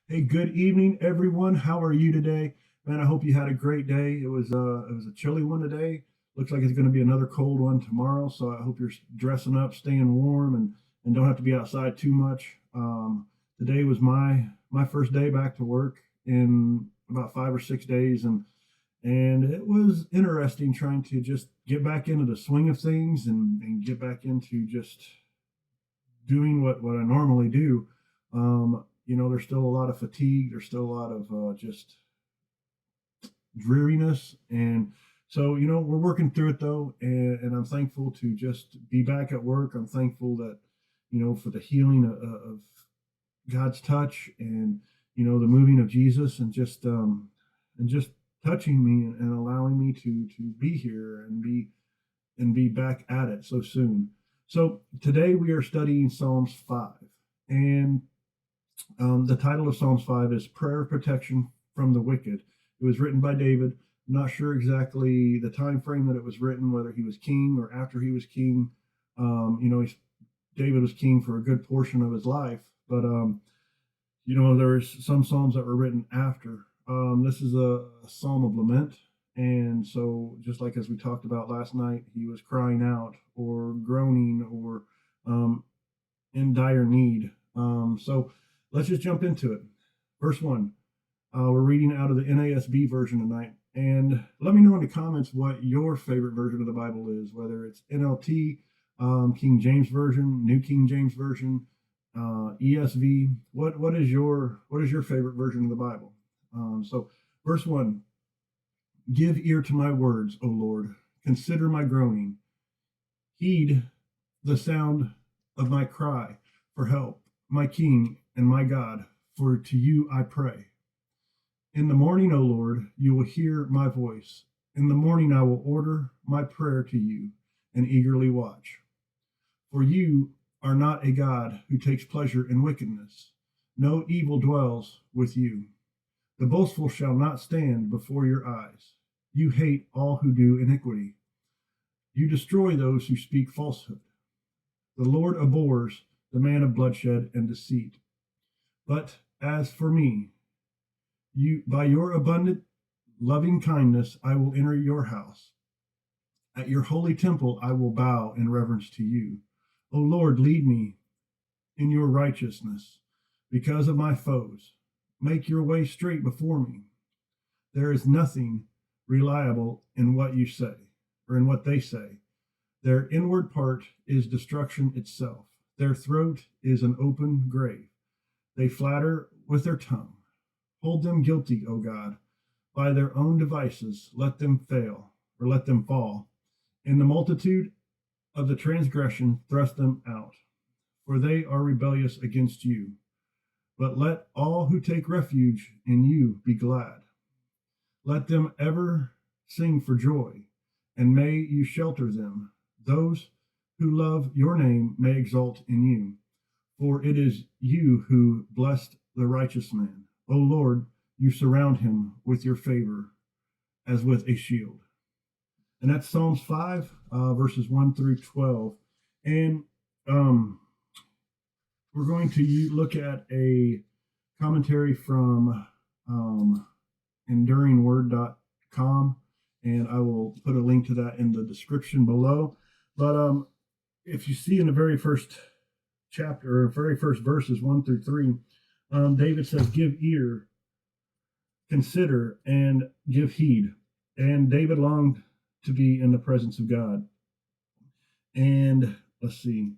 Hey, good evening, everyone. How are you today? Man, I hope you had a great day. It was a chilly one today. Looks like it's going to be another cold one tomorrow. So I hope you're dressing up, staying warm, and don't have to be outside too much. Today was my first day back to work in about 5 or 6 days, and it was interesting trying to just get back into the swing of things and get back into just doing what I normally do. There's still a lot of fatigue. There's still a lot of just dreariness, and so we're working through it though, and I'm thankful to just be back at work. I'm thankful that for the healing of God's touch, and the moving of Jesus, and just touching me and allowing me to be here and be back at it so soon. So today we are studying Psalms 5, and the title of Psalms 5 is Prayer of Protection from the Wicked. It was written by David. I'm not sure exactly the time frame that it was written, whether he was king or after he was king. David was king for a good portion of his life, but there's some psalms that were written after. This is a psalm of lament, and so just like as we talked about last night, he was crying out or groaning or in dire need. So let's just jump into it. Verse 1. We're reading out of the NASB version tonight. And let me know in the comments what your favorite version of the Bible is, whether it's NLT, King James Version, New King James Version, ESV. What is your favorite version of the Bible? So verse 1. Give ear to my words, O Lord. Consider my groaning. Heed the sound of my cry for help, my King and my God, for to you I pray. In the morning, O Lord, you will hear my voice. In the morning I will order my prayer to you and eagerly watch. For you are not a God who takes pleasure in wickedness. No evil dwells with you. The boastful shall not stand before your eyes. You hate all who do iniquity. You destroy those who speak falsehood. The Lord abhors the man of bloodshed and deceit. But as for me, by your abundant loving kindness, I will enter your house. At your holy temple, I will bow in reverence to you. O Lord, lead me in your righteousness because of my foes. Make your way straight before me. There is nothing reliable in what you say, or in what they say. Their inward part is destruction itself. Their throat is an open grave. They flatter with their tongue. Hold them guilty, O God. By their own devices, let them fail, or let them fall. In the multitude of the transgression, thrust them out, for they are rebellious against you. But let all who take refuge in you be glad. Let them ever sing for joy, and may you shelter them. Those who love your name may exult in you, for it is you who blessed the righteous man. O Lord, you surround him with your favor as with a shield. And that's Psalms 5, verses 1 through 12. And we're going to look at a commentary from enduringword.com, and I will put a link to that in the description below. But if you see in the very first chapter, or very first verses 1 through 3, David says, give ear, consider, and give heed. And David longed to be in the presence of God. And let's see.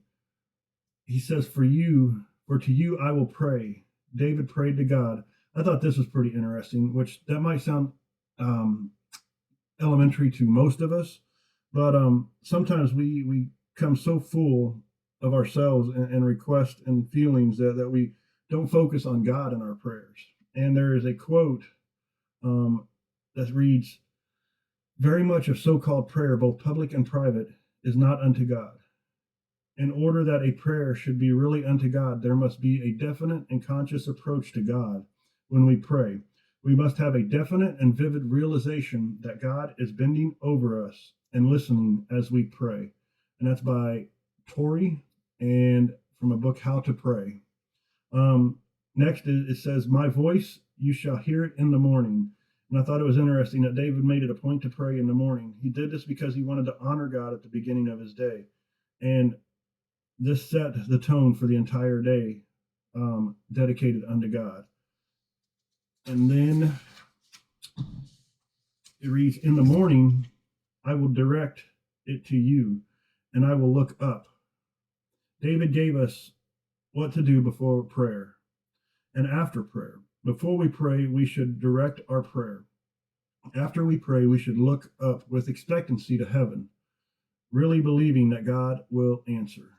He says, for to you I will pray. David prayed to God. I thought this was pretty interesting, which that might sound elementary to most of us, but sometimes we come so full of ourselves and requests and feelings that we don't focus on God in our prayers. And there is a quote that reads, very much of so-called prayer, both public and private, is not unto God. In order that a prayer should be really unto God, there must be a definite and conscious approach to God when we pray. We must have a definite and vivid realization that God is bending over us and listening as we pray. And that's by Tori, and from a book, How to Pray. Next, it says, my voice, you shall hear it in the morning. And I thought it was interesting that David made it a point to pray in the morning. He did this because he wanted to honor God at the beginning of his day. And this set the tone for the entire day, dedicated unto God. And then it reads, in the morning, I will direct it to you, and I will look up. David gave us what to do before prayer and after prayer. Before we pray, we should direct our prayer. After we pray, we should look up with expectancy to heaven, really believing that God will answer.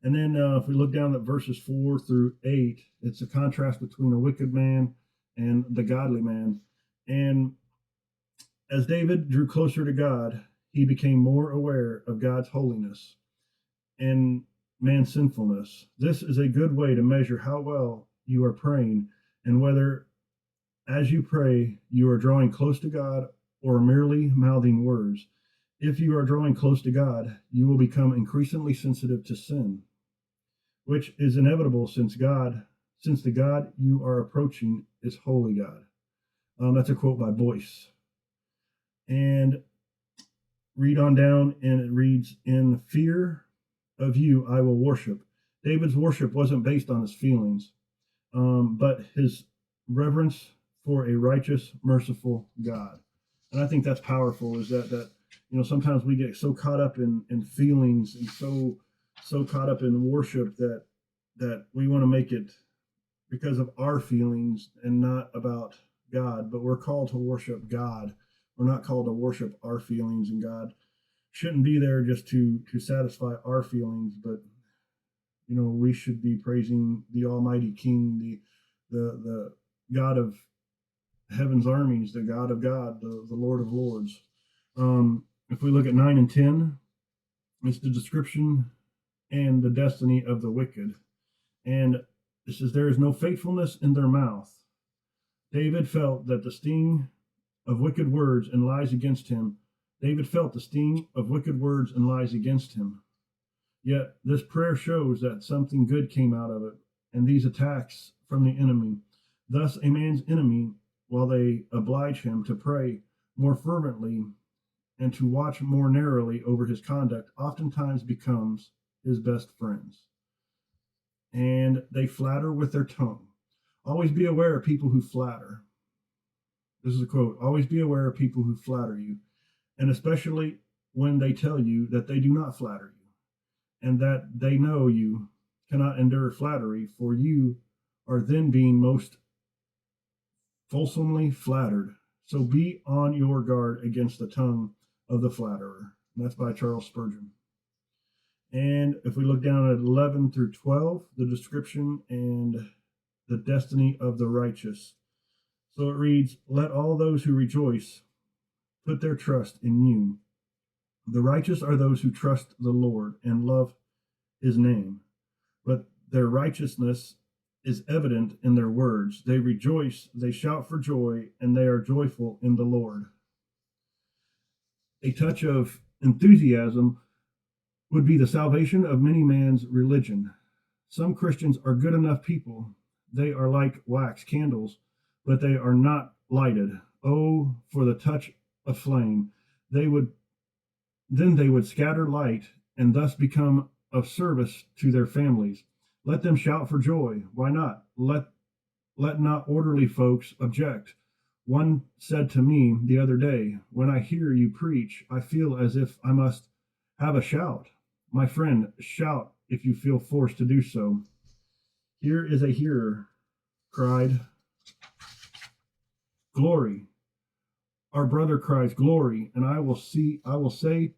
And then if we look down at verses 4 through 8, it's a contrast between a wicked man and the godly man. And as David drew closer to God, he became more aware of God's holiness and man's sinfulness. This is a good way to measure how well you are praying and whether, as you pray, you are drawing close to God or merely mouthing words. If you are drawing close to God, you will become increasingly sensitive to sin, which is inevitable since the God you are approaching is holy God. That's a quote by Boyce. And read on down, and it reads, in fear of you I will worship. David's worship wasn't based on his feelings, but his reverence for a righteous, merciful God. And I think that's powerful, is that sometimes we get so caught up in feelings and so caught up in worship that we want to make it because of our feelings and not about God. But we're called to worship God. We're not called to worship our feelings, and God shouldn't be there just to satisfy our feelings, but we should be praising the Almighty King, the God of heaven's armies, the God of God, the Lord of Lords. If we look at 9 and 10, it's the description and the destiny of the wicked. And it says, there is no faithfulness in their mouth. David felt that the sting of wicked words and lies against him. David felt the sting of wicked words and lies against him. Yet this prayer shows that something good came out of it, and these attacks from the enemy. Thus, a man's enemy, while they oblige him to pray more fervently and to watch more narrowly over his conduct, oftentimes becomes his best friends. And they flatter with their tongue. Always be aware of people who flatter. This is a quote. Always be aware of people who flatter you, and especially when they tell you that they do not flatter you, and that they know you cannot endure flattery, for you are then being most fulsomely flattered. So be on your guard against the tongue of the flatterer. And that's by Charles Spurgeon. And if we look down at 11 through 12, the description and the destiny of the righteous. So it reads, let all those who rejoice put their trust in you. The righteous are those who trust the Lord and love his name, but their righteousness is evident in their words. They rejoice, they shout for joy, and they are joyful in the Lord. A touch of enthusiasm would be the salvation of many man's religion. Some Christians are good enough people. They are like wax candles, but they are not lighted. Oh, for the touch of flame. They would scatter light and thus become of service to their families. Let them shout for joy. Why not? Let not orderly folks object. One said to me the other day, when I hear you preach, I feel as if I must have a shout. My friend, shout if you feel forced to do so. Here is a hearer cried, glory. Our brother cries, glory, and I will say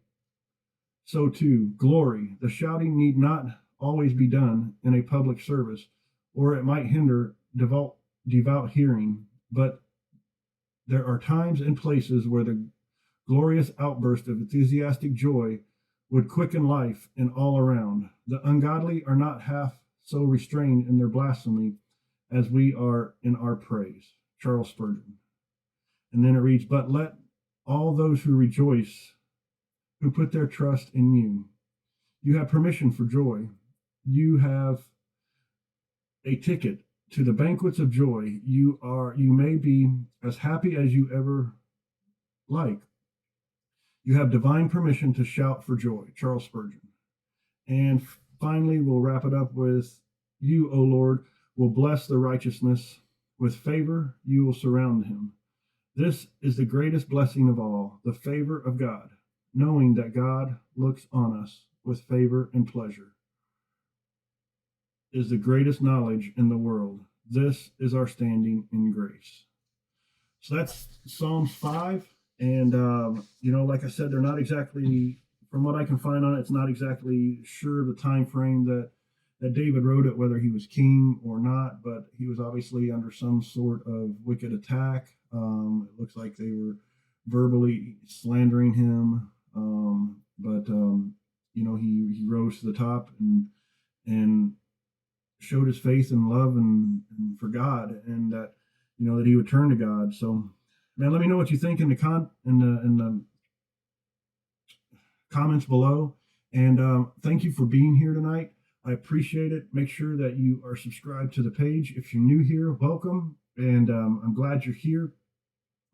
so too, glory. The shouting need not always be done in a public service, or it might hinder devout hearing, but there are times and places where the glorious outburst of enthusiastic joy would quicken life in all around. The ungodly are not half so restrained in their blasphemy as we are in our praise. Charles Spurgeon. And then it reads, but let all those who rejoice, who put their trust in you. You have permission for joy. You have a ticket to the banquets of joy. You may be as happy as you ever like. You have divine permission to shout for joy. Charles Spurgeon. And finally, we'll wrap it up with you, O Lord, will bless the righteousness. With favor, you will surround him. This is the greatest blessing of all, the favor of God, knowing that God looks on us with favor and pleasure, is the greatest knowledge in the world. This is our standing in grace. So that's Psalms 5. And, like I said, they're not exactly, from what I can find on it, it's not exactly sure the time frame that David wrote it, whether he was king or not, but he was obviously under some sort of wicked attack. It looks like they were verbally slandering him. But he rose to the top and showed his faith and love and for God, and that he would turn to God. So, man, let me know what you think in the comments below. And thank you for being here tonight. I appreciate it. Make sure that you are subscribed to the page. If you're new here, welcome. And I'm glad you're here.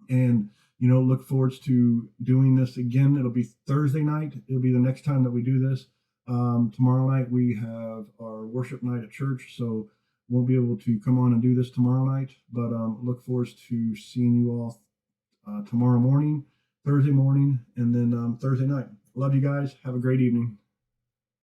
And, look forward to doing this again. It'll be Thursday night. It'll be the next time that we do this. Tomorrow night we have our worship night at church, so won't be able to come on and do this tomorrow night. But look forward to seeing you all tomorrow morning, Thursday morning, and then Thursday night. Love you guys. Have a great evening.